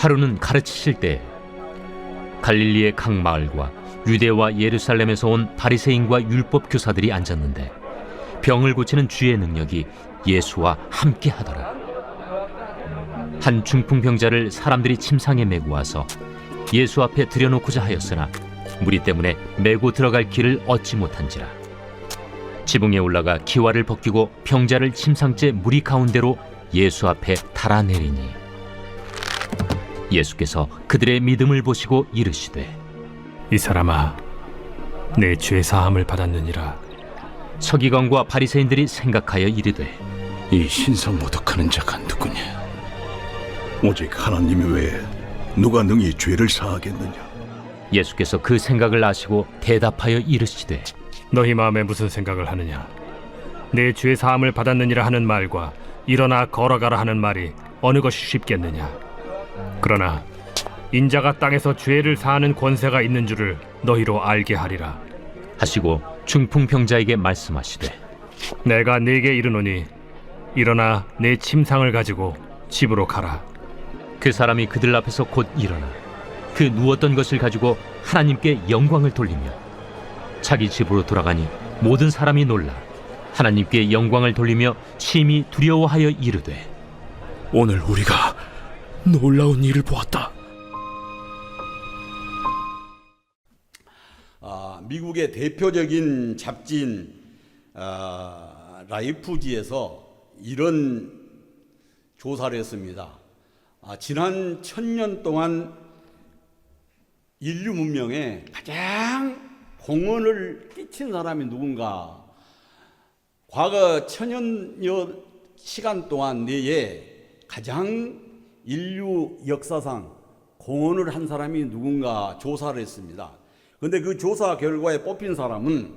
하루는 가르치실 때 갈릴리의 각 마을과 유대와 예루살렘에서 온 바리새인과 율법 교사들이 앉았는데 병을 고치는 주의 능력이 예수와 함께 하더라. 한 중풍병자를 사람들이 침상에 메고 와서 예수 앞에 들여놓고자 하였으나 무리 때문에 메고 들어갈 길을 얻지 못한지라. 지붕에 올라가 기와를 벗기고 병자를 침상째 무리 가운데로 예수 앞에 달아내리니 예수께서 그들의 믿음을 보시고 이르시되 이 사람아, 내 죄 사함을 받았느니라. 서기관과 바리새인들이 생각하여 이르되 이 신성모독하는 자가 누구냐? 오직 하나님 외에 누가 능히 죄를 사하겠느냐? 예수께서 그 생각을 아시고 대답하여 이르시되 너희 마음에 무슨 생각을 하느냐? 내 죄 사함을 받았느니라 하는 말과 일어나 걸어가라 하는 말이 어느 것이 쉽겠느냐? 그러나 인자가 땅에서 죄를 사하는 권세가 있는 줄을 너희로 알게 하리라 하시고 중풍병자에게 말씀하시되 내가 네게 이르노니 일어나 내 침상을 가지고 집으로 가라. 그 사람이 그들 앞에서 곧 일어나 그 누웠던 것을 가지고 하나님께 영광을 돌리며 자기 집으로 돌아가니 모든 사람이 놀라 하나님께 영광을 돌리며 심히 두려워하여 이르되 오늘 우리가 놀라운 일을 보았다. 미국의 대표적인 잡지인 라이프지에서 이런 조사를 했습니다. 지난 1000년 동안 인류 문명에 가장 공헌을 끼친 사람이 누군가? 과거 1000년여 시간 동안 내에 가장 인류 역사상 공헌을 한 사람이 누군가 조사를 했습니다. 그런데 그 조사 결과에 뽑힌 사람은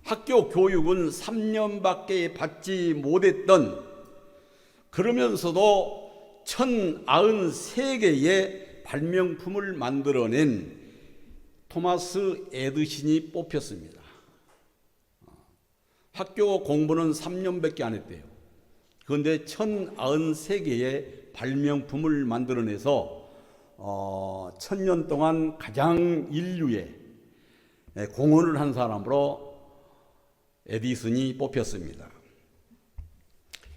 학교 교육은 3년밖에 받지 못했던, 그러면서도 1093개의 발명품을 만들어낸 토마스 에디슨이 뽑혔습니다. 학교 공부는 3년밖에 안 했대요. 그런데 1093개의 발명품을 만들어내서 1000년 동안 가장 인류에 공헌을 한 사람으로 에디슨이 뽑혔습니다.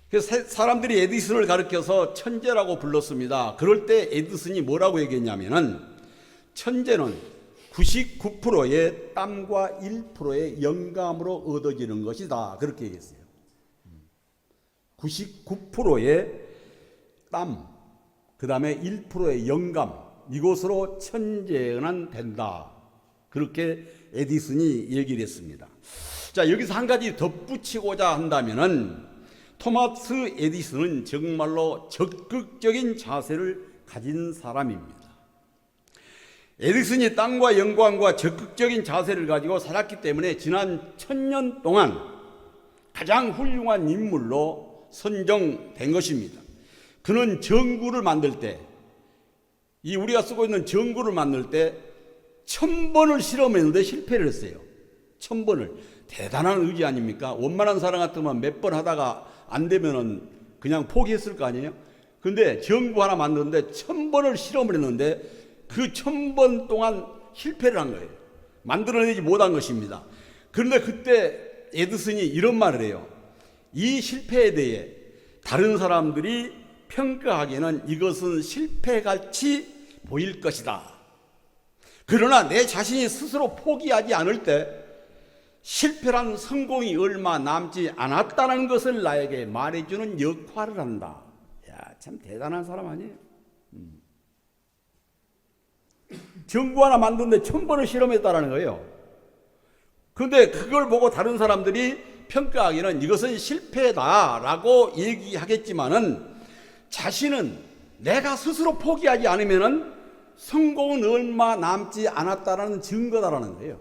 그래서 사람들이 에디슨을 가리켜서 천재라고 불렀습니다. 그럴 때 에디슨이 뭐라고 얘기했냐면은 천재는 99%의 땀과 1%의 영감으로 얻어지는 것이다. 그렇게 얘기했어요. 99%의 땀, 그 다음에 1%의 영감, 이것으로 천재는 된다. 그렇게 에디슨이 얘기를 했습니다. 자, 여기서 한 가지 덧붙이고자 한다면은 토마스 에디슨은 정말로 적극적인 자세를 가진 사람입니다. 에디슨이 땅과 영광과 적극적인 자세를 가지고 살았기 때문에 지난 1000년 동안 가장 훌륭한 인물로 선정된 것입니다. 그는 전구를 만들 때, 이 우리가 쓰고 있는 전구를 만들 때 1000번을 실험했는데 실패를 했어요. 1000번을. 대단한 의지 아닙니까? 원만한 사람 같으면 몇 번 하다가 안 되면은 그냥 포기했을 거 아니에요? 근데 전구 하나 만드는데 1000번을 실험을 했는데 그 1000번 동안 실패를 한 거예요. 만들어내지 못한 것입니다. 그런데 그때 에디슨이 이런 말을 해요. 이 실패에 대해 다른 사람들이 평가하기에는 이것은 실패같이 보일 것이다. 그러나 내 자신이 스스로 포기하지 않을 때 실패란 성공이 얼마 남지 않았다는 것을 나에게 말해주는 역할을 한다. 야, 참 대단한 사람 아니에요? 전구 하나 만드는데 1000번을 실험했다는 거예요. 그런데 그걸 보고 다른 사람들이 평가하기는 이것은 실패다라고 얘기하겠지만은 자신은 내가 스스로 포기하지 않으면은 성공은 얼마 남지 않았다라는 증거다라는 거예요.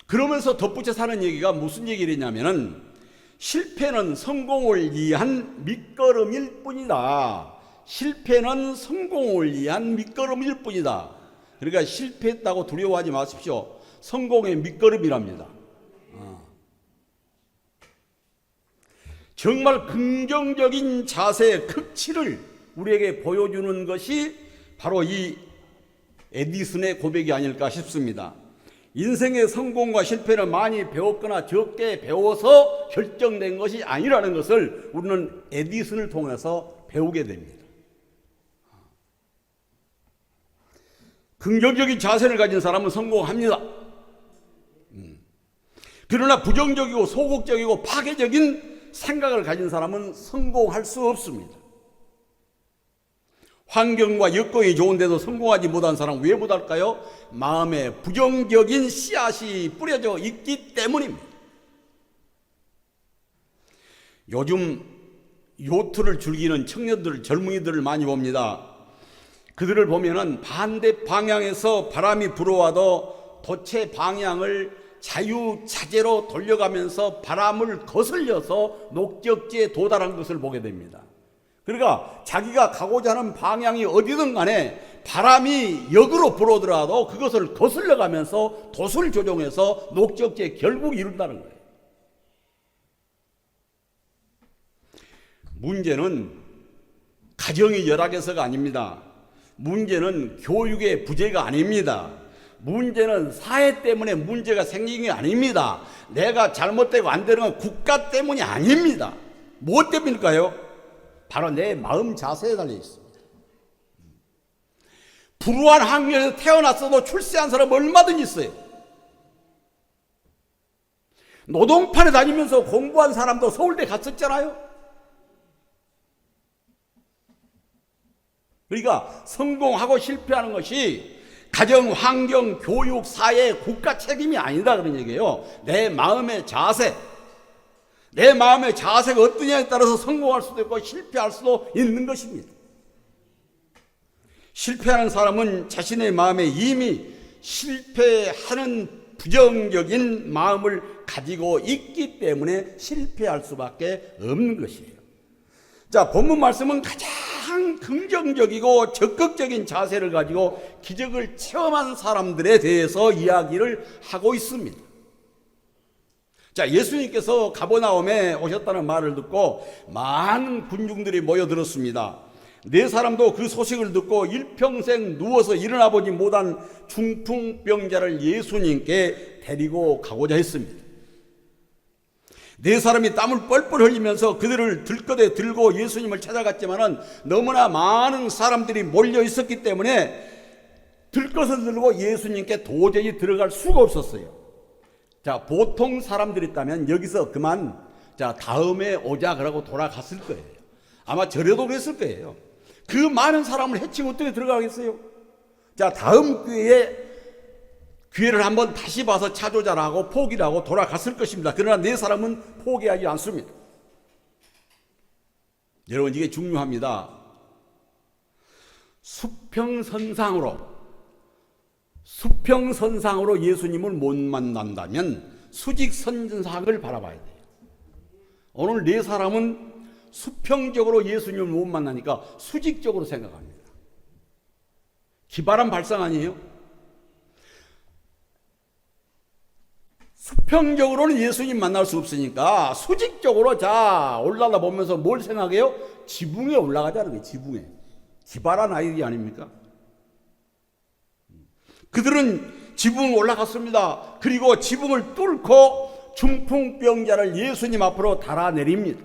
그러면서 덧붙여서 하는 얘기가 무슨 얘기를 했냐면은 실패는 성공을 위한 밑거름일 뿐이다. 실패는 성공을 위한 밑거름일 뿐이다. 그러니까 실패했다고 두려워하지 마십시오. 성공의 밑거름이랍니다. 정말 긍정적인 자세의 극치를 우리에게 보여주는 것이 바로 이 에디슨의 고백이 아닐까 싶습니다. 인생의 성공과 실패를 많이 배웠거나 적게 배워서 결정된 것이 아니라는 것을 우리는 에디슨을 통해서 배우게 됩니다. 긍정적인 자세를 가진 사람은 성공합니다. 그러나 부정적이고 소극적이고 파괴적인 생각을 가진 사람은 성공할 수 없습니다. 환경과 여건이 좋은데도 성공하지 못한 사람은 왜 못할까요? 마음에 부정적인 씨앗이 뿌려져 있기 때문입니다. 요즘 요트를 즐기는 청년들, 젊은이들을 많이 봅니다. 그들을 보면은 반대 방향에서 바람이 불어와도 도체 방향을 자유자재로 돌려가면서 바람을 거슬려서 목적지에 도달한 것을 보게 됩니다. 그러니까 자기가 가고자 하는 방향이 어디든 간에 바람이 역으로 불어오더라도 그것을 거슬려가면서 도수를 조정해서 목적지에 결국 이룬다는 거예요. 문제는 가정이 열악해서가 아닙니다. 문제는 교육의 부재가 아닙니다. 문제는 사회 때문에 문제가 생긴 게 아닙니다. 내가 잘못되고 안 되는 건 국가 때문이 아닙니다. 무엇 때문일까요? 바로 내 마음 자세에 달려 있습니다. 불우한 환경에서 태어났어도 출세한 사람 얼마든지 있어요. 노동판에 다니면서 공부한 사람도 서울대 갔었잖아요. 그러니까 성공하고 실패하는 것이 가정, 환경, 교육, 사회, 국가 책임이 아니다 그런 얘기예요. 내 마음의 자세, 내 마음의 자세가 어떠냐에 따라서 성공할 수도 있고 실패할 수도 있는 것입니다. 실패하는 사람은 자신의 마음에 이미 실패하는 부정적인 마음을 가지고 있기 때문에 실패할 수밖에 없는 것이에요. 자, 본문 말씀은 가장 긍정적이고 적극적인 자세를 가지고 기적을 체험한 사람들에 대해서 이야기를 하고 있습니다. 자, 예수님께서 가버나움에 오셨다는 말을 듣고 많은 군중들이 모여들었습니다. 네 사람도 그 소식을 듣고 일평생 누워서 일어나 보지 못한 중풍병자를 예수님께 데리고 가고자 했습니다. 네 사람이 땀을 뻘뻘 흘리면서 그들을 들꺼대 들고 예수님을 찾아갔지만은 너무나 많은 사람들이 몰려 있었기 때문에 들것을 들고 예수님께 도저히 들어갈 수가 없었어요. 자, 보통 사람들이 있다면 여기서 그만, 자, 다음에 오자 그러고 돌아갔을 거예요. 아마 저래도 그랬을 거예요. 그 많은 사람을 해치고 어떻게 들어가겠어요? 자, 다음 기회를 한번 다시 봐서 찾아오자라고 포기를 하고 돌아갔을 것입니다. 그러나 네 사람은 포기하지 않습니다. 여러분, 이게 중요합니다. 수평선상으로 예수님을 못 만난다면 수직선상을 바라봐야 돼요. 오늘 네 사람은 수평적으로 예수님을 못 만나니까 수직적으로 생각합니다. 기발한 발상 아니에요? 수평적으로는 예수님 만날 수 없으니까 수직적으로 자 올라가 보면서 뭘 생각해요? 지붕에 올라가자는 거예요. 지붕에. 기발한 아이디어 아닙니까? 그들은 지붕에 올라갔습니다. 그리고 지붕을 뚫고 중풍병자를 예수님 앞으로 달아내립니다.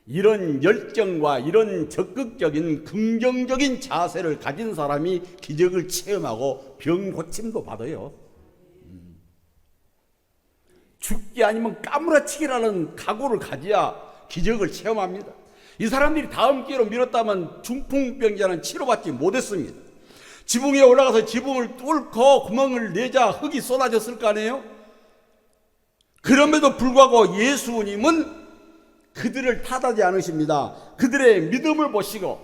이런 열정과 이런 적극적인 긍정적인 자세를 가진 사람이 기적을 체험하고 병 고침도 받아요. 죽기 아니면 까무라치기라는 각오를 가져야 기적을 체험합니다. 이 사람들이 다음 기회로 미뤘다면 중풍병자는 치료받지 못했습니다. 지붕에 올라가서 지붕을 뚫고 구멍을 내자 흙이 쏟아졌을 거 아니에요? 그럼에도 불구하고 예수님은 그들을 탓하지 않으십니다. 그들의 믿음을 보시고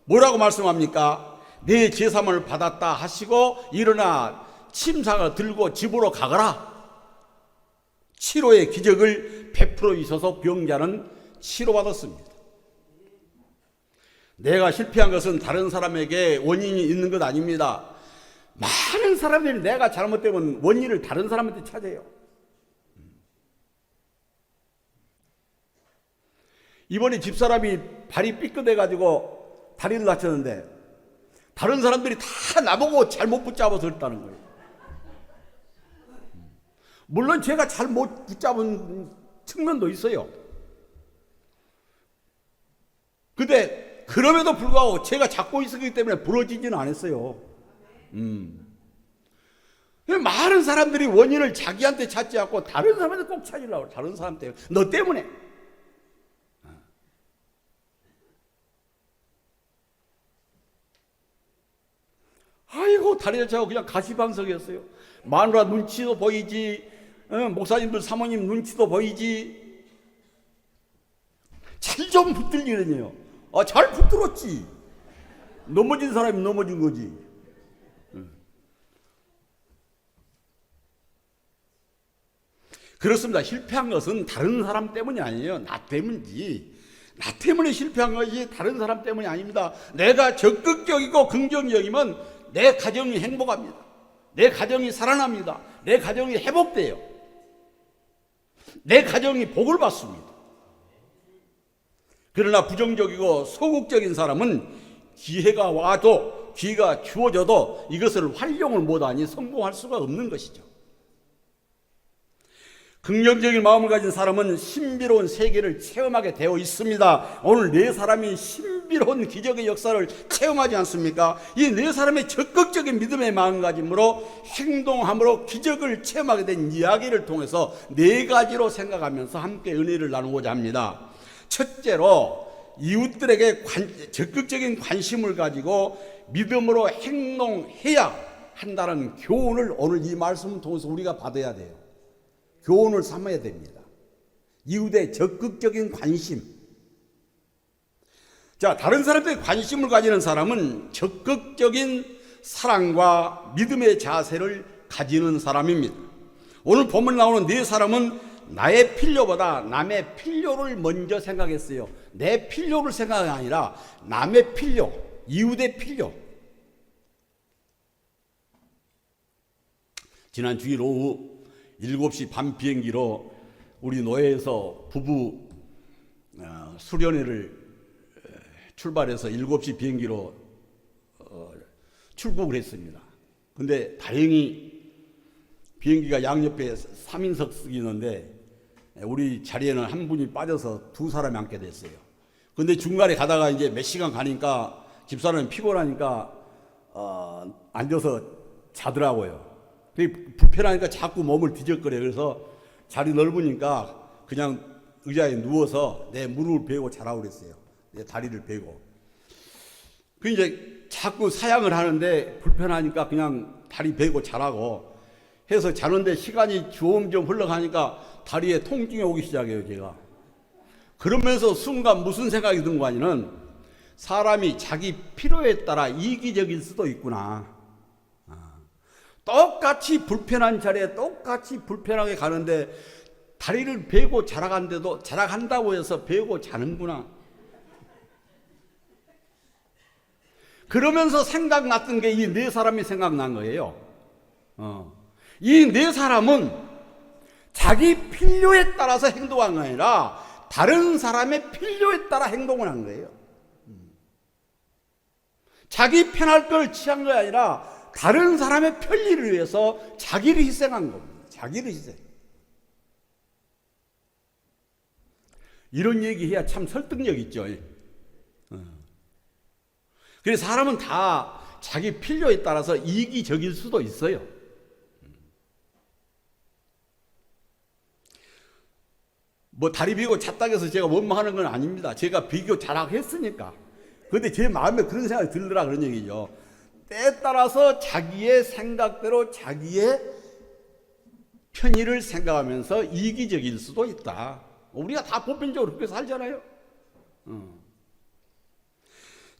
뭐라고 말씀합니까? 내 제사함을 받았다 하시고 일어나 침상을 들고 집으로 가거라. 치료의 기적을 베풀어 주셔서 병자는 치료받았습니다. 내가 실패한 것은 다른 사람에게 원인이 있는 것 아닙니다. 많은 사람들이 내가 잘못되면 원인을 다른 사람한테 찾아요. 이번에 집사람이 발이 삐끗해가지고 다리를 다쳤는데 다른 사람들이 다 나보고 잘못 붙잡아서 그랬다는 거예요. 물론 제가 잘못 붙잡은 측면도 있어요. 근데 그럼에도 불구하고 제가 잡고 있었기 때문에 부러지지는 않았어요. 많은 사람들이 원인을 자기한테 찾지 않고 다른 사람한테 꼭 찾으려고. 다른 사람 때문에, 너 때문에. 아이고, 다리 다쳐서 그냥 가시방석이었어요. 마누라 눈치도 보이지, 목사님들 사모님 눈치도 보이지. 잘 좀 붙들리려네요. 잘 붙들었지. 넘어진 사람이 넘어진 거지. 그렇습니다. 실패한 것은 다른 사람 때문이 아니에요. 나 때문이지. 나 때문에 실패한 것이 다른 사람 때문이 아닙니다. 내가 적극적이고 긍정적이면 내 가정이 행복합니다. 내 가정이 살아납니다. 내 가정이 회복돼요. 내 가정이 복을 받습니다. 그러나 부정적이고 소극적인 사람은 기회가 와도, 기회가 주어져도 이것을 활용을 못하니 성공할 수가 없는 것이죠. 긍정적인 마음을 가진 사람은 신비로운 세계를 체험하게 되어 있습니다. 오늘 네 사람이 신비로운 기적의 역사를 체험하지 않습니까? 이 네 사람의 적극적인 믿음의 마음가짐으로 행동함으로 기적을 체험하게 된 이야기를 통해서 네 가지로 생각하면서 함께 은혜를 나누고자 합니다. 첫째로, 이웃들에게 적극적인 관심을 가지고 믿음으로 행동해야 한다는 교훈을 오늘 이 말씀을 통해서 우리가 받아야 돼요. 교훈을 삼아야 됩니다. 이웃의 적극적인 관심. 자, 다른 사람들의 관심을 가지는 사람은 적극적인 사랑과 믿음의 자세를 가지는 사람입니다. 오늘 본문에 나오는 네 사람은 나의 필요보다 남의 필요를 먼저 생각했어요. 내 필요를 생각이 아니라 남의 필요, 이웃의 필요. 지난 주일 오후 7시 반 비행기로 우리 노예에서 부부 수련회를 출발해서 7시 비행기로 출국을 했습니다. 근데 다행히 비행기가 양옆에 3인석이 있는데 우리 자리에는 한 분이 빠져서 두 사람이 앉게 됐어요. 근데 중간에 가다가 이제 몇 시간 가니까 집사람이 피곤하니까 앉아서 자더라고요. 불편하니까 자꾸 몸을 뒤적거려. 그래서 자리 넓으니까 그냥 의자에 누워서 내 무릎을 베고 자라고 그랬어요. 내 다리를 베고. 그 이제 자꾸 사양을 하는데 불편하니까 그냥 다리 베고 자라고 해서 자는데 시간이 점점 흘러가니까 다리에 통증이 오기 시작해요, 제가. 그러면서 순간 무슨 생각이 든 거 아니면 사람이 자기 필요에 따라 이기적일 수도 있구나. 똑같이 불편한 자리에 똑같이 불편하게 가는데 다리를 베고 자락한다고 해서 베고 자는구나. 그러면서 생각났던 게 이 네 사람이 생각난 거예요. 이 네 사람은 자기 필요에 따라서 행동한 게 아니라 다른 사람의 필요에 따라 행동을 한 거예요. 자기 편할 걸 취한 게 아니라 다른 사람의 편리를 위해서 자기를 희생한 겁니다. 자기를 희생. 이런 얘기해야 참 설득력 있죠. 그래서 사람은 다 자기 필요에 따라서 이기적일 수도 있어요. 뭐 다리 비고 잤다 해서 제가 원망하는 건 아닙니다. 제가 비교 자락했으니까. 그런데 제 마음에 그런 생각이 들더라, 그런 얘기죠. 때에 따라서 자기의 생각대로 자기의 편의를 생각하면서 이기적일 수도 있다. 우리가 다 보편적으로 그렇게 살잖아요.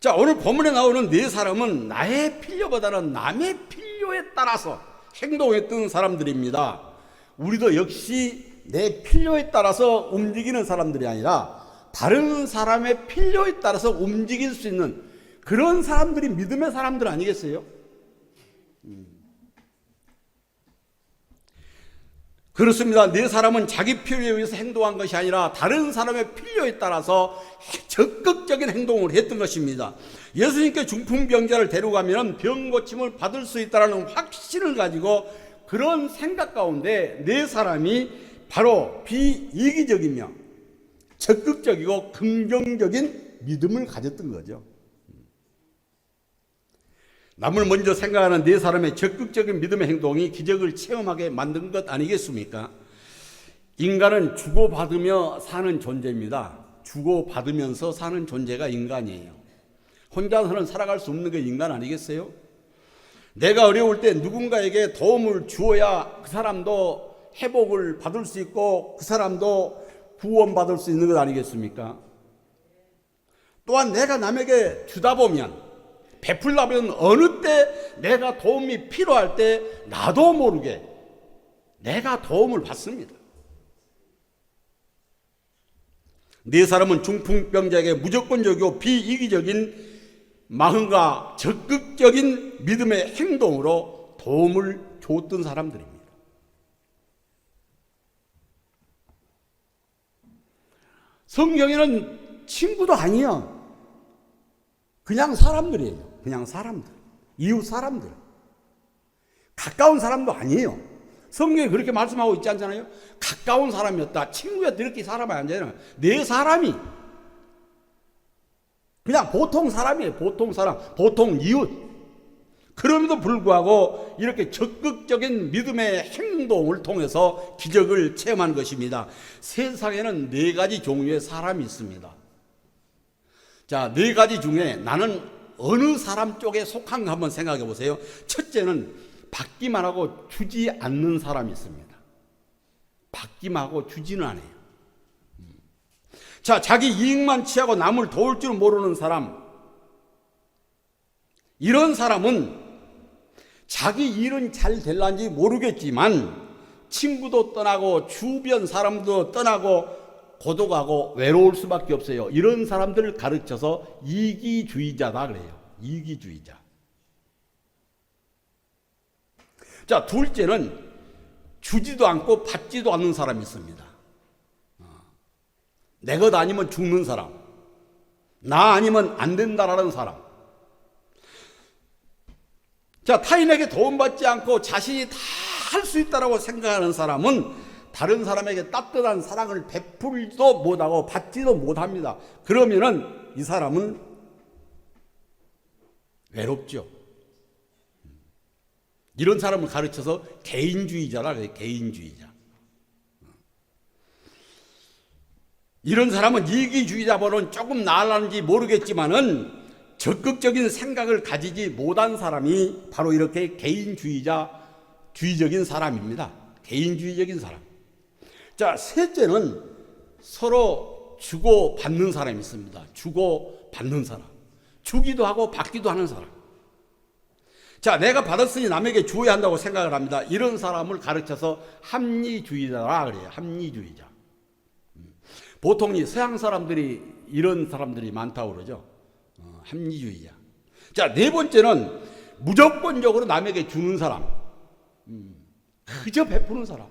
자, 오늘 본문에 나오는 네 사람은 나의 필요보다는 남의 필요에 따라서 행동했던 사람들입니다. 우리도 역시 내 필요에 따라서 움직이는 사람들이 아니라 다른 사람의 필요에 따라서 움직일 수 있는 그런 사람들이 믿음의 사람들 아니겠어요? 그렇습니다. 네 사람은 자기 필요에 의해서 행동한 것이 아니라 다른 사람의 필요에 따라서 적극적인 행동을 했던 것입니다. 예수님께 중풍병자를 데려가면 병 고침을 받을 수 있다는 확신을 가지고 그런 생각 가운데 네 사람이 바로 비이기적이며 적극적이고 긍정적인 믿음을 가졌던 거죠. 남을 먼저 생각하는 네 사람의 적극적인 믿음의 행동이 기적을 체험하게 만든 것 아니겠습니까? 인간은 주고받으며 사는 존재입니다. 주고받으면서 사는 존재가 인간이에요. 혼자서는 살아갈 수 없는 게 인간 아니겠어요? 내가 어려울 때 누군가에게 도움을 주어야 그 사람도 회복을 받을 수 있고 그 사람도 구원받을 수 있는 것 아니겠습니까? 또한 내가 남에게 주다 보면 베풀다 보면 어느 때 내가 도움이 필요할 때 나도 모르게 내가 도움을 받습니다. 네 사람은 중풍병자에게 무조건적이고 비이기적인 마음과 적극적인 믿음의 행동으로 도움을 줬던 사람들입니다. 성경에는 친구도 아니야. 그냥 사람들이에요. 그냥 사람들. 이웃 사람들. 가까운 사람도 아니에요. 성경에 그렇게 말씀하고 있지 않잖아요. 가까운 사람이었다. 친구였다. 이렇게 사람이 아니잖아요. 내 사람이. 그냥 보통 사람이에요. 보통 사람. 보통 이웃. 그럼에도 불구하고 이렇게 적극적인 믿음의 행동을 통해서 기적을 체험한 것입니다. 세상에는 4가지 종류의 사람이 있습니다. 자, 4가지 중에 나는 어느 사람 쪽에 속한가 한번 생각해 보세요. 첫째는 받기만 하고 주지 않는 사람이 있습니다. 받기만 하고 주지는 않아요. 자, 자기 이익만 취하고 남을 도울 줄 모르는 사람. 이런 사람은 자기 일은 잘 될란지 모르겠지만 친구도 떠나고 주변 사람도 떠나고 고독하고 외로울 수밖에 없어요. 이런 사람들을 가르쳐서 이기주의자다 그래요. 이기주의자. 자, 둘째는 주지도 않고 받지도 않는 사람이 있습니다. 내 것 아니면 죽는 사람. 나 아니면 안 된다라는 사람. 자, 타인에게 도움받지 않고 자신이 다 할 수 있다라고 생각하는 사람은 다른 사람에게 따뜻한 사랑을 베풀지도 못하고 받지도 못합니다. 그러면은 이 사람은 외롭죠. 이런 사람을 가르쳐서 개인주의자라 그래요. 개인주의자. 이런 사람은 이기주의자보다는 조금 나아라는지 모르겠지만은 적극적인 생각을 가지지 못한 사람이 바로 이렇게 주의적인 사람입니다. 개인주의적인 사람. 자, 셋째는 서로 주고받는 사람이 있습니다. 주고받는 사람. 주기도 하고 받기도 하는 사람. 자, 내가 받았으니 남에게 주어야 한다고 생각을 합니다. 이런 사람을 가르쳐서 합리주의자라 그래요. 합리주의자. 보통 이 서양 사람들이 이런 사람들이 많다고 그러죠. 합리주의자. 자, 4번째는 무조건적으로 남에게 주는 사람. 그저 베푸는 사람.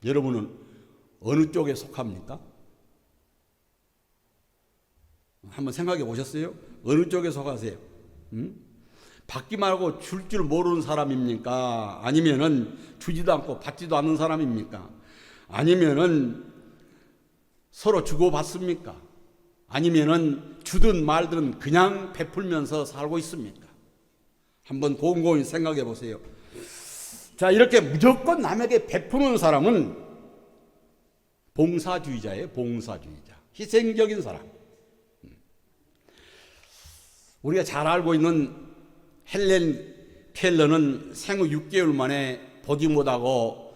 여러분은 어느 쪽에 속합니까? 한번 생각해 보셨어요? 어느 쪽에 속하세요? 받기만 하고 줄 줄 모르는 사람입니까? 아니면은 주지도 않고 받지도 않는 사람입니까? 아니면은 서로 주고받습니까? 아니면은 주든 말든 그냥 베풀면서 살고 있습니까? 한번 곰곰이 생각해 보세요. 자, 이렇게 무조건 남에게 베푸는 사람은 봉사주의자예요. 봉사주의자. 희생적인 사람. 우리가 잘 알고 있는 헬렌 켈러는 생후 6개월 만에 보지 못하고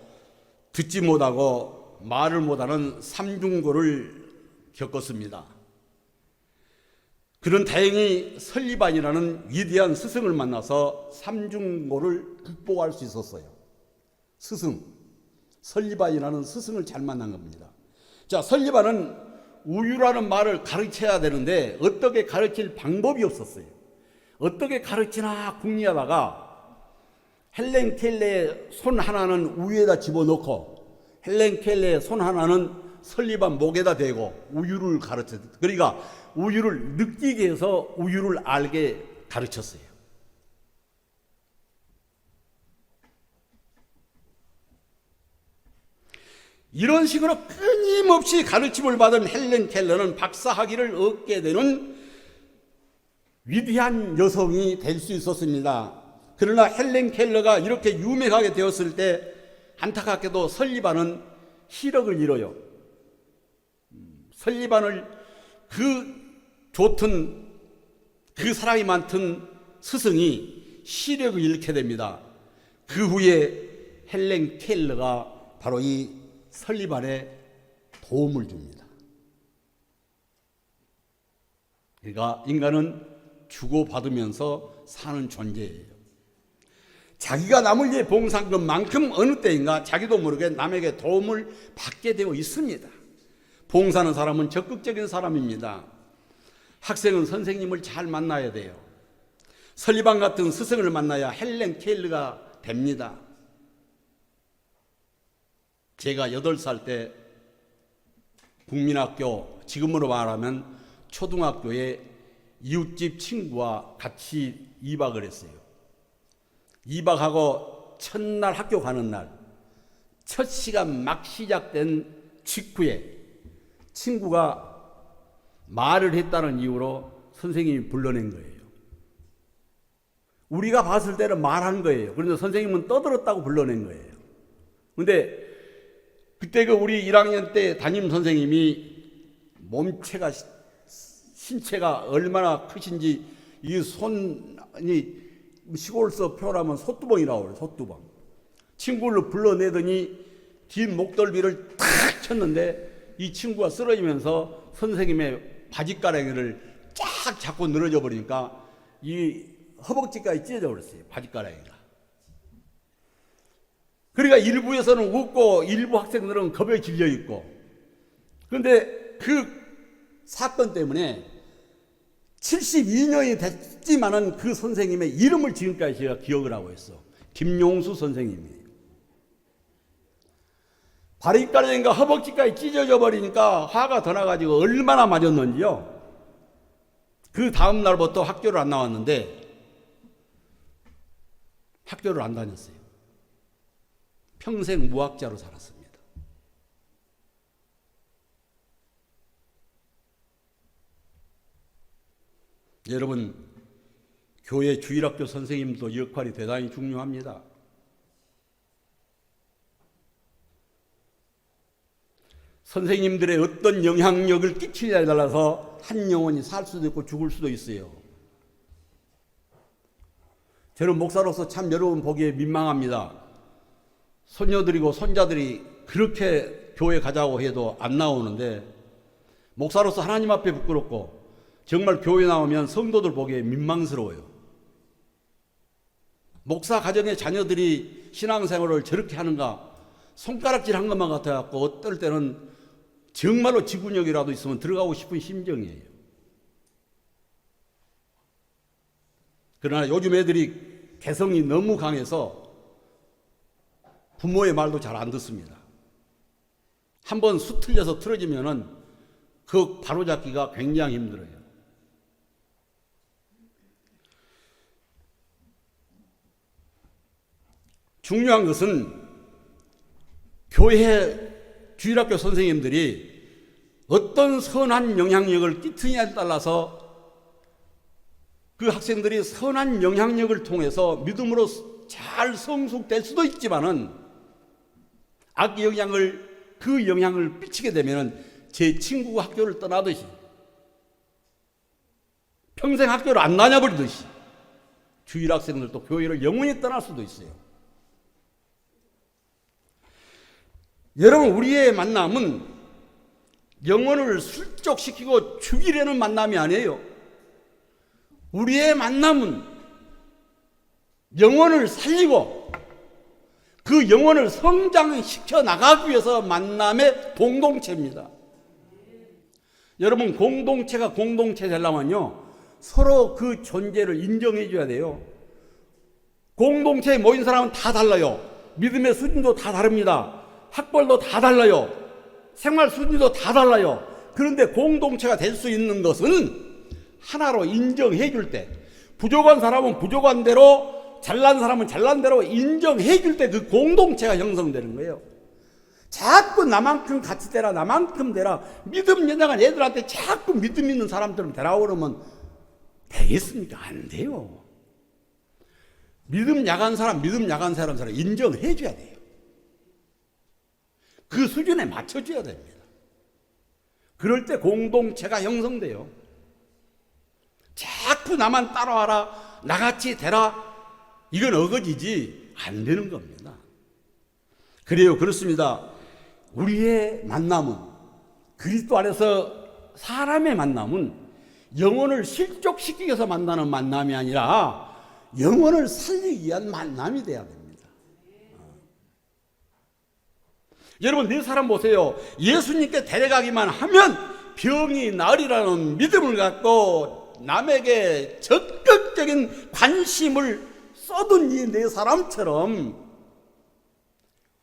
듣지 못하고 말을 못하는 삼중고를 겪었습니다. 그는 다행히 설리반이라는 위대한 스승을 만나서 삼중고를 극복할 수 있었어요. 스승, 설리반이라는 스승을 잘 만난 겁니다. 자, 설리반은 우유라는 말을 가르쳐야 되는데 어떻게 가르칠 방법이 없었어요. 어떻게 가르치나 궁리하다가 헬렌 켈러의 손 하나는 우유에다 집어넣고 헬렌 켈러의 손 하나는 설리반 목에다 대고 우유를 가르쳤어요. 그러니까 우유를 느끼게 해서 우유를 알게 가르쳤어요. 이런 식으로 끊임없이 가르침을 받은 헬렌 켈러는 박사학위를 얻게 되는 위대한 여성이 될 수 있었습니다. 그러나 헬렌 켈러가 이렇게 유명하게 되었을 때 안타깝게도 설리반은 시력을 잃어요. 설리반을 좋던 그 사랑이 많던 스승이 시력을 잃게 됩니다. 그 후에 헬렌 켈러가 바로 이 설리반에 도움을 줍니다. 그러니까 인간은 주고받으면서 사는 존재예요. 자기가 남을 위해 봉사한 것만큼 어느 때인가 자기도 모르게 남에게 도움을 받게 되어 있습니다. 봉사하는 사람은 적극적인 사람입니다. 학생은 선생님을 잘 만나야 돼요. 설리반 같은 스승을 만나야 헬렌 켈러가 됩니다. 제가 8살 때 국민학교, 지금으로 말하면 초등학교에 이웃집 친구와 같이 2박을 했어요. 2박하고 첫날 학교 가는 날, 첫 시간 막 시작된 직후에 친구가 말을 했다는 이유로 선생님이 불러낸 거예요. 우리가 봤을 때는 말한 거예요. 그런데 선생님은 떠들었다고 불러낸 거예요. 그런데 그때 우리 1학년 때 담임 선생님이 몸체가 신체가 얼마나 크신지 이 손이 시골서 표현하면 소뚜껑이라고 그래요. 소뚜껑. 친구를 불러내더니 뒷 목덜미를 탁 쳤는데 이 친구가 쓰러지면서 선생님의 바지가랑이를 쫙 잡고 늘어져 버리니까 이 허벅지까지 찢어져 버렸어요. 바지가랑이가. 그러니까 일부에서는 웃고 일부 학생들은 겁에 질려 있고. 그런데 그 사건 때문에 72년이 됐지만은 그 선생님의 이름을 지금까지 제가 기억을 하고 있어. 김용수 선생님이에요. 바리가랑이가 허벅지까지 찢어져 버리니까 화가 더 나가지고 얼마나 맞았는지요. 그 다음 날부터 학교를 안 나왔는데 학교를 안 다녔어요. 평생 무학자로 살았습니다. 여러분, 교회 주일학교 선생님도 역할이 대단히 중요합니다. 선생님들의 어떤 영향력을 끼치냐에 따라서 한 영혼이 살 수도 있고 죽을 수도 있어요. 저는 목사로서 참 여러분 보기에 민망합니다. 손녀들이고 손자들이 그렇게 교회 가자고 해도 안 나오는데 목사로서 하나님 앞에 부끄럽고 정말 교회 나오면 성도들 보기에 민망스러워요. 목사 가정의 자녀들이 신앙생활을 저렇게 하는가 손가락질 한 것만 같아갖고 어떨 때는 정말로 지구력이라도 있으면 들어가고 싶은 심정이에요. 그러나 요즘 애들이 개성이 너무 강해서 부모의 말도 잘 안 듣습니다. 한번 수틀려서 틀어지면은 그 바로잡기가 굉장히 힘들어요. 중요한 것은 교회 주일학교 선생님들이 어떤 선한 영향력을 끼치냐에 따라서 그 학생들이 선한 영향력을 통해서 믿음으로 잘 성숙될 수도 있지만은 악 영향을 그 영향을 끼치게 되면은 제 친구가 학교를 떠나듯이 평생 학교를 안 다녀버리듯이 주일 학생들도 교회를 영원히 떠날 수도 있어요. 여러분, 우리의 만남은 영혼을 술적시키고 죽이려는 만남이 아니에요. 우리의 만남은 영혼을 살리고 그 영혼을 성장시켜 나가기 위해서 만남의 공동체입니다. 여러분, 공동체가 공동체 되려면요 서로 그 존재를 인정해 줘야 돼요. 공동체에 모인 사람은 다 달라요. 믿음의 수준도 다 다릅니다. 학벌도 다 달라요. 생활 수준도 다 달라요. 그런데 공동체가 될 수 있는 것은 하나로 인정해 줄 때, 부족한 사람은 부족한 대로, 잘난 사람은 잘난 대로 인정해 줄 때 그 공동체가 형성되는 거예요. 자꾸 나만큼 같이 되라, 나만큼 되라, 믿음 연약한 애들한테 자꾸 믿음 있는 사람처럼 되라고 그러면 되겠습니까? 안 돼요. 믿음 약한 사람 인정해 줘야 돼요. 그 수준에 맞춰줘야 됩니다. 그럴 때 공동체가 형성돼요. 자꾸 나만 따라와라, 나같이 되라, 이건 어거지지 안 되는 겁니다. 그래요, 그렇습니다. 우리의 만남은, 그리스도 안에서 사람의 만남은 영혼을 실족시키기 위해서 만나는 만남이 아니라 영혼을 살리기 위한 만남이 돼야 됩니다. 여러분, 네 사람 보세요. 예수님께 데려가기만 하면 병이 나으리라는 믿음을 갖고 남에게 적극적인 관심을 쏟은 이 네 사람처럼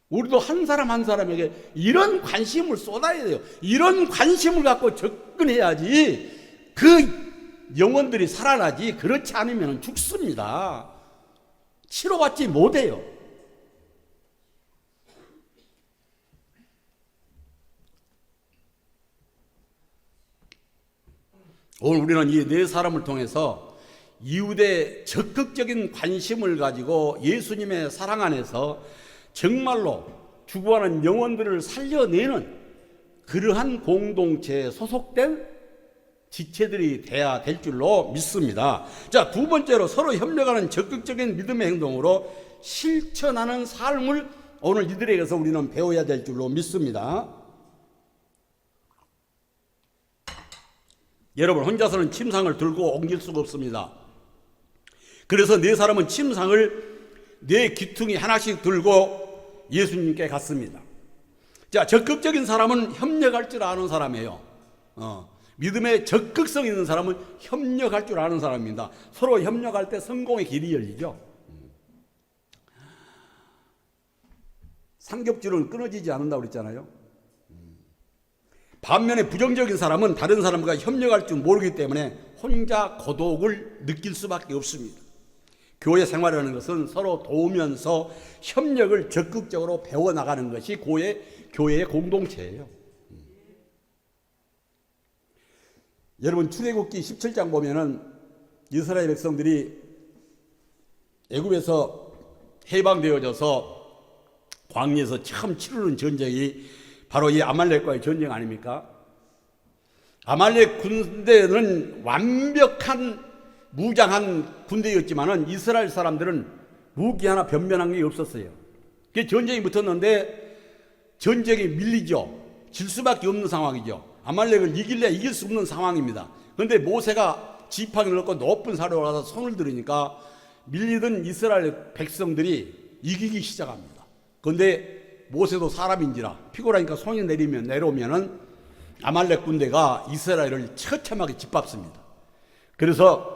우리도 한 사람 한 사람에게 이런 관심을 쏟아야 돼요. 이런 관심을 갖고 접근해야지 그 영혼들이 살아나지. 그렇지 않으면 죽습니다. 치료받지 못해요. 오늘 우리는 이 네 사람을 통해서 이웃의 적극적인 관심을 가지고 예수님의 사랑 안에서 정말로 죽어가는 영혼들을 살려내는 그러한 공동체에 소속된 지체들이 돼야 될 줄로 믿습니다. 자, 두 번째로 서로 협력하는 적극적인 믿음의 행동으로 실천하는 삶을 오늘 이들에게서 우리는 배워야 될 줄로 믿습니다. 여러분, 혼자서는 침상을 들고 옮길 수가 없습니다. 그래서 네 사람은 침상을 네 귀퉁이 하나씩 들고 예수님께 갔습니다. 자, 적극적인 사람은 협력할 줄 아는 사람이에요. 믿음에 적극성 있는 사람은 협력할 줄 아는 사람입니다. 서로 협력할 때 성공의 길이 열리죠. 삼겹줄은 끊어지지 않는다고 그랬잖아요. 반면에 부정적인 사람은 다른 사람과 협력할 줄 모르기 때문에 혼자 고독을 느낄 수밖에 없습니다. 교회 생활이라는 것은 서로 도우면서 협력을 적극적으로 배워나가는 것이 교회의 공동체예요. 여러분, 출애굽기 17장 보면은 이스라엘 백성들이 애굽에서 해방되어져서 광야에서 처음 치르는 전쟁이 바로 이 아말렉과의 전쟁 아닙니까? 아말렉 군대는 완벽한 무장한 군대였지만은 이스라엘 사람들은 무기 하나 변변한 게 없었어요. 그 전쟁이 붙었는데 전쟁이 밀리죠. 질 수밖에 없는 상황이죠. 아말렉을 이길래야 이길 수 없는 상황입니다. 그런데 모세가 지팡이를 넣고 높은 산으로 가서 손을 들으니까 밀리던 이스라엘 백성들이 이기기 시작합니다. 그런데 모세도 사람인지라 피곤하니까 손이 내려오면은 아말렉 군대가 이스라엘을 처참하게 짓밟습니다. 그래서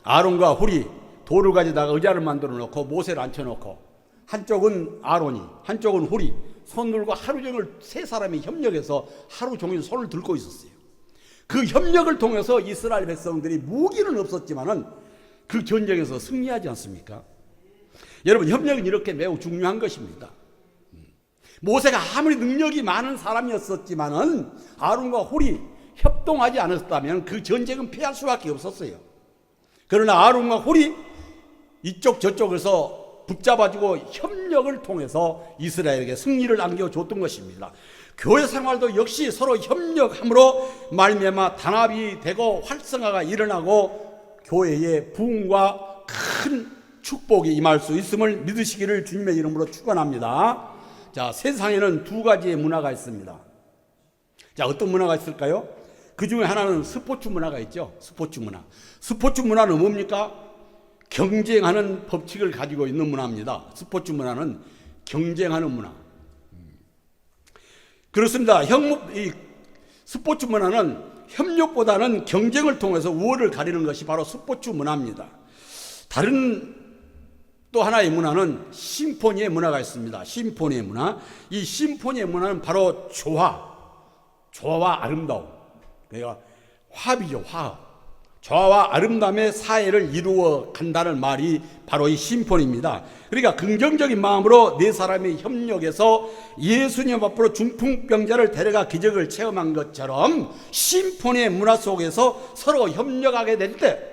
아론과 훌이 돌을 가져다가 의자를 만들어 놓고 모세를 앉혀놓고 한쪽은 아론이 한쪽은 훌이 손 들고 하루 종일 세 사람이 협력해서 하루 종일 손을 들고 있었어요. 그 협력을 통해서 이스라엘 백성들이 무기는 없었지만은 그 전쟁에서 승리하지 않습니까? 여러분, 협력은 이렇게 매우 중요한 것입니다. 모세가 아무리 능력이 많은 사람이었었지만은 아론과 훌이 협동하지 않았다면 그 전쟁은 피할 수밖에 없었어요. 그러나 아론과 훌이 이쪽 저쪽에서 붙잡아주고 협력을 통해서 이스라엘에게 승리를 안겨줬던 것입니다. 교회 생활도 역시 서로 협력함으로 말미암아 단합이 되고 활성화가 일어나고 교회의 부흥과 큰 축복이 임할 수 있음을 믿으시기를 주님의 이름으로 축원합니다. 자, 세상에는 두 가지의 문화가 있습니다. 자, 어떤 문화가 있을까요? 그 중에 하나는 스포츠 문화가 있죠. 스포츠 문화. 스포츠 문화는 뭡니까? 경쟁하는 법칙을 가지고 있는 문화입니다. 스포츠 문화는 경쟁하는 문화. 그렇습니다. 이 스포츠 문화는 협력보다는 경쟁을 통해서 우월을 가리는 것이 바로 스포츠 문화입니다. 다른 또 하나의 문화는 심포니의 문화가 있습니다. 심포니의 문화. 이 심포니의 문화는 바로 조화와 아름다움. 그러니까 화합이죠, 화합. 조화와 아름다움의 사회를 이루어 간다는 말이 바로 이 심포니입니다. 그러니까 긍정적인 마음으로 네 사람이 협력해서 예수님 앞으로 중풍병자를 데려가 기적을 체험한 것처럼 심포니의 문화 속에서 서로 협력하게 될 때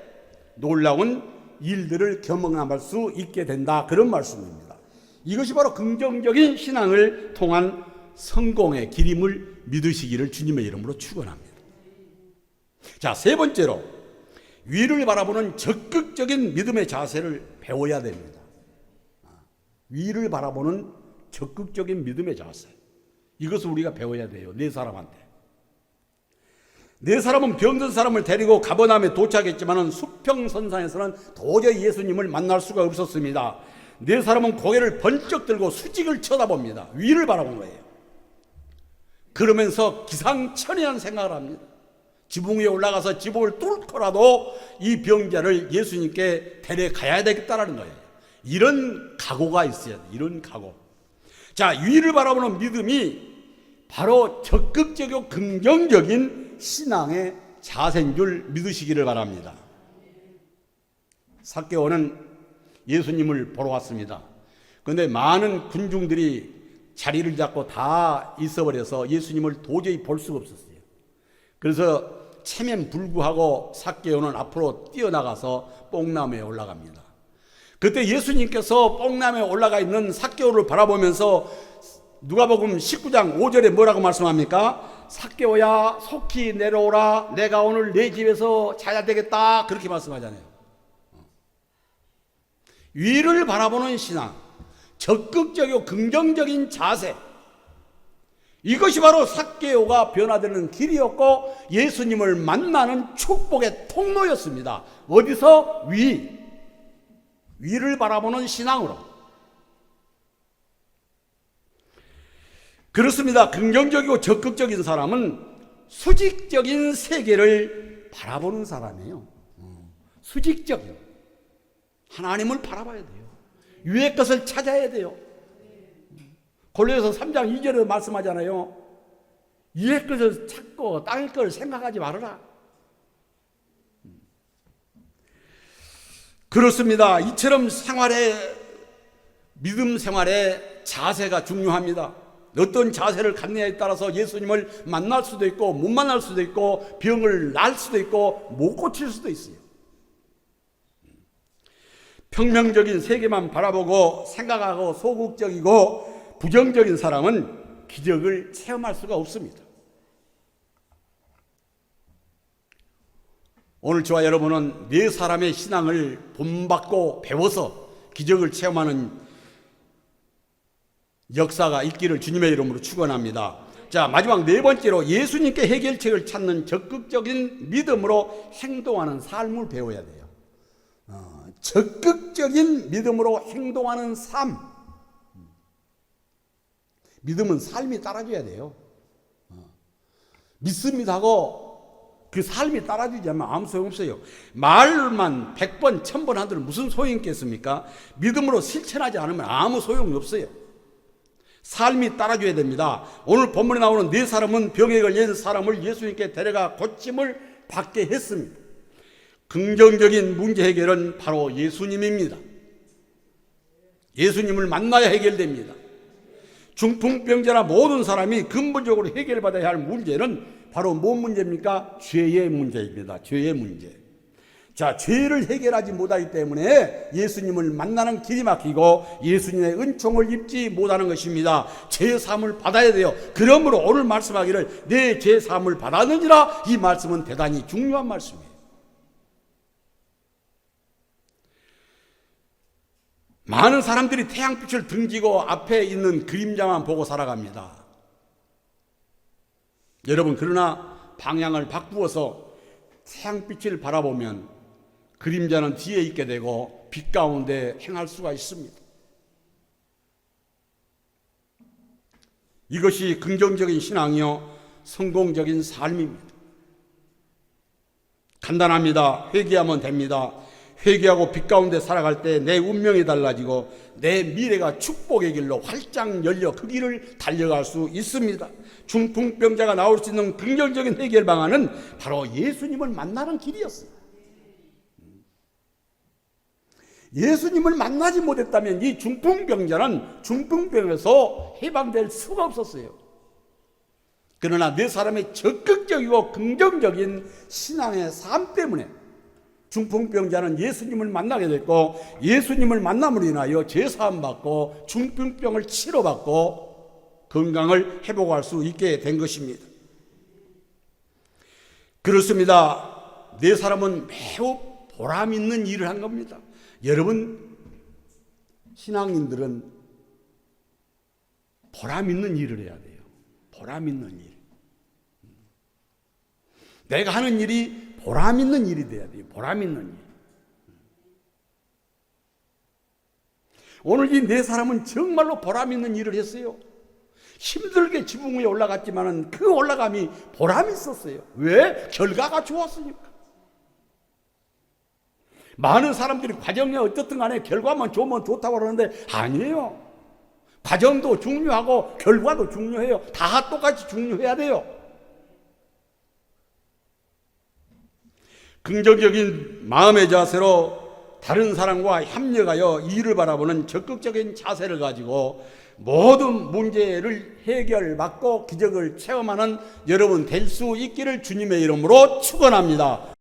놀라운 일들을 경험할 수 있게 된다, 그런 말씀입니다. 이것이 바로 긍정적인 신앙을 통한 성공의 길임을 믿으시기를 주님의 이름으로 축원합니다. 자, 세 번째로 위를 바라보는 적극적인 믿음의 자세를 배워야 됩니다. 위를 바라보는 적극적인 믿음의 자세, 이것을 우리가 배워야 돼요. 네 사람한테. 네 사람은 병든 사람을 데리고 가버나움에 도착했지만 수평선상에서는 도저히 예수님을 만날 수가 없었습니다. 네 사람은 고개를 번쩍 들고 수직을 쳐다봅니다. 위를 바라본 거예요. 그러면서 기상천외한 생각을 합니다. 지붕 위에 올라가서 지붕을 뚫고라도 이 병자를 예수님께 데려가야 되겠다라는 거예요. 이런 각오가 있어야 돼요. 이런 각오. 자, 위를 바라보는 믿음이 바로 적극적이고 긍정적인 신앙의 자세인 줄 믿으시기를 바랍니다. 삭개오는 예수님을 보러 왔습니다. 그런데 많은 군중들이 자리를 잡고 다 있어버려서 예수님을 도저히 볼 수가 없었어요. 그래서 체면불구하고 삭개오는 앞으로 뛰어나가서 뽕나무에 올라갑니다. 그때 예수님께서 뽕나무에 올라가 있는 삭개오를 바라보면서 누가복음 19장 5절에 뭐라고 말씀합니까? 삭개오야 속히 내려오라, 내가 오늘 내 집에서 자야 되겠다, 그렇게 말씀하잖아요. 위를 바라보는 신앙, 적극적이고 긍정적인 자세, 이것이 바로 삭개오가 변화되는 길이었고 예수님을 만나는 축복의 통로였습니다. 어디서? 위를 바라보는 신앙으로. 그렇습니다. 긍정적이고 적극적인 사람은 수직적인 세계를 바라보는 사람이에요. 수직적인 하나님을 바라봐야 돼요. 위의 것을 찾아야 돼요. 골로새서 3장 2절에 말씀하잖아요. 위의 것을 찾고 땅의 것을 생각하지 말아라. 그렇습니다. 이처럼 믿음 생활의 자세가 중요합니다. 어떤 자세를 갖느냐에 따라서 예수님을 만날 수도 있고 못 만날 수도 있고 병을 날 수도 있고 못 고칠 수도 있어요. 평면적인 세계만 바라보고 생각하고 소극적이고 부정적인 사람은 기적을 체험할 수가 없습니다. 오늘 저와 여러분은 네 사람의 신앙을 본받고 배워서 기적을 체험하는 역사가 있기를 주님의 이름으로 축원합니다. 자, 마지막 네 번째로 예수님께 해결책을 찾는 적극적인 믿음으로 행동하는 삶을 배워야 돼요. 적극적인 믿음으로 행동하는 삶. 믿음은 삶이 따라줘야 돼요. 믿습니다 하고 그 삶이 따라주지 않으면 아무 소용없어요. 말만 100번, 1000번 하더라도 무슨 소용이 있겠습니까? 믿음으로 실천하지 않으면 아무 소용이 없어요. 삶이 따라줘야 됩니다. 오늘 본문에 나오는 네 사람은 병에 걸린 사람을 예수님께 데려가 고침을 받게 했습니다. 긍정적인 문제 해결은 바로 예수님입니다. 예수님을 만나야 해결됩니다. 중풍병자나 모든 사람이 근본적으로 해결받아야 할 문제는 바로 뭔 문제입니까? 죄의 문제입니다. 죄의 문제. 자, 죄를 해결하지 못하기 때문에 예수님을 만나는 길이 막히고 예수님의 은총을 입지 못하는 것입니다. 죄사함을 받아야 돼요. 그러므로 오늘 말씀하기를 내 죄사함을 받았느니라, 이 말씀은 대단히 중요한 말씀이에요. 많은 사람들이 태양빛을 등지고 앞에 있는 그림자만 보고 살아갑니다. 여러분, 그러나 방향을 바꾸어서 태양빛을 바라보면 그림자는 뒤에 있게 되고 빛 가운데 행할 수가 있습니다. 이것이 긍정적인 신앙이요 성공적인 삶입니다. 간단합니다. 회개하면 됩니다. 회개하고 빛 가운데 살아갈 때 내 운명이 달라지고 내 미래가 축복의 길로 활짝 열려 그 길을 달려갈 수 있습니다. 중풍병자가 나올 수 있는 긍정적인 해결 방안은 바로 예수님을 만나는 길이었어요. 예수님을 만나지 못했다면 이 중풍병자는 중풍병에서 해방될 수가 없었어요. 그러나 네 사람의 적극적이고 긍정적인 신앙의 삶 때문에 중풍병자는 예수님을 만나게 됐고, 예수님을 만남으로 인하여 죄사함 받고 중풍병을 치료받고 건강을 회복할 수 있게 된 것입니다. 그렇습니다. 네 사람은 매우 보람 있는 일을 한 겁니다. 여러분 신앙인들은 보람 있는 일을 해야 돼요. 보람 있는 일. 내가 하는 일이 보람 있는 일이 돼야 돼요. 보람 있는 일. 오늘 이 네 사람은 정말로 보람 있는 일을 했어요. 힘들게 지붕 위에 올라갔지만 그 올라감이 보람이 있었어요. 왜? 결과가 좋았으니까. 많은 사람들이 과정이 어떻든 간에 결과만 좋으면 좋다고 그러는데 아니에요. 과정도 중요하고 결과도 중요해요. 다 똑같이 중요해야 돼요. 긍정적인 마음의 자세로 다른 사람과 협력하여 일을 바라보는 적극적인 자세를 가지고 모든 문제를 해결받고 기적을 체험하는 여러분 될 수 있기를 주님의 이름으로 축원합니다.